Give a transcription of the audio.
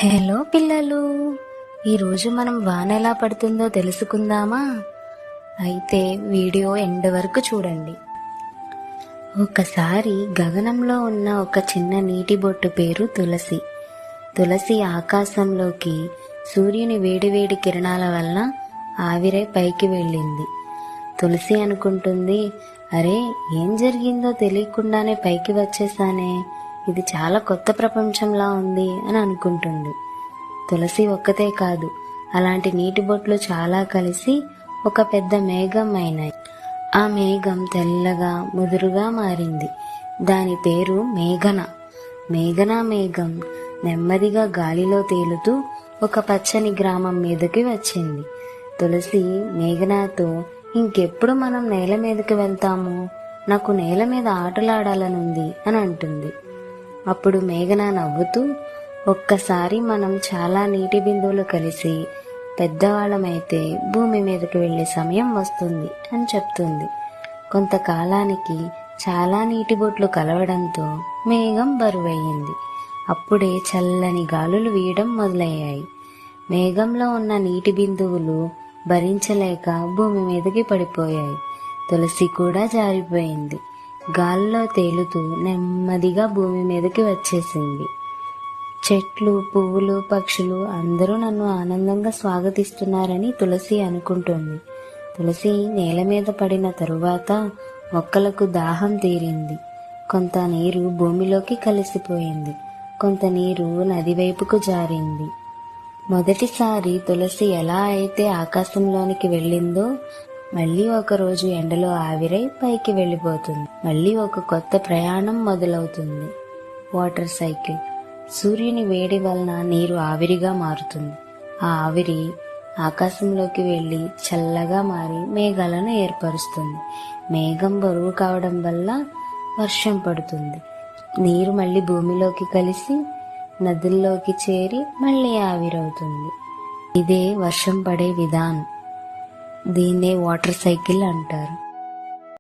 Hello పిల్లలు, ఈరోజు మనం వాన ఎలా పడుతుందో తెలుసుకుందామా? అయితే వీడియో ఎండ్ వరకు చూడండి. ఒకసారి గగనంలో ఉన్న ఒక చిన్న నీటి బొట్టు పేరు తులసి. తులసి ఆకాశంలోకి సూర్యుని వేడివేడి కిరణాల వల్ల ఆవిరై పైకి వెళ్ళింది. తులసి అనుకుంటుంది, అరే ఏం జరిగిందో తెలియకుండానే పైకి వచ్చేసానే, ఇది చాలా కొత్త ప్రపంచంలా ఉంది అని అనుకుంటుంది. తులసి ఒక్కతే కాదు, అలాంటి నీటి బొట్లు చాలా కలిసి ఒక పెద్ద మేఘం అయినాయి. ఆ మేఘం తెల్లగా ముదురుగా మారింది. దాని పేరు మేఘన. మేఘనా మేఘం నెమ్మదిగా గాలిలో తేలుతూ ఒక పచ్చని గ్రామం మీదకి వచ్చింది. తులసి మేఘనాతో, ఇంకెప్పుడు మనం నేల మీదకి వెళ్తాము, నాకు నేల మీద ఆటలాడాలనుంది అని అంటుంది. అప్పుడు మేఘన నవ్వుతూ, ఒక్కసారి మనం చాలా నీటి బిందువులు కలిసి పెద్దవాళ్ళమైతే భూమి మీదకి వెళ్లే సమయం వస్తుంది అని చెప్తుంది. కొంతకాలానికి చాలా నీటి బొట్లు కలవడంతో మేఘం బరువయ్యింది. అప్పుడే చల్లని గాలులు వీయడం మొదలయ్యాయి. మేఘంలో ఉన్న నీటి బిందువులు భరించలేక భూమి మీదకి పడిపోయాయి. తులసి కూడా జారిపోయింది. గాల్లో తేలుతూ నెమ్మదిగా భూమి మీదకి వచ్చేసింది. చెట్లు, పువ్వులు, పక్షులు అందరూ నన్ను ఆనందంగా స్వాగతిస్తున్నారని తులసి అనుకుంటుంది. తులసి నేల మీద పడిన తరువాత మొక్కలకు దాహం తీరింది. కొంత నీరు భూమిలోకి కలిసిపోయింది, కొంత నీరు నది వైపుకు జారింది. మొదటిసారి తులసి ఎలా అయితే ఆకాశంలోనికి వెళ్ళిందో, మళ్ళీ ఒకరోజు ఎండలో ఆవిరై పైకి వెళ్ళిపోతుంది. మళ్ళీ ఒక కొత్త ప్రయాణం మొదలవుతుంది. Water cycle. సూర్యుని వేడి వలన నీరు ఆవిరిగా మారుతుంది. ఆ ఆవిరి ఆకాశంలోకి వెళ్లి చల్లగా మారి మేఘాలను ఏర్పరుస్తుంది. మేఘం బరువు కావడం వల్ల వర్షం పడుతుంది. నీరు మళ్ళీ భూమిలోకి కలిసి నదుల్లోకి చేరి మళ్ళీ ఆవిరవుతుంది. ఇదే వర్షం పడే విధానం. దీన్నే వాటర్ సైకిల్ అంటారు.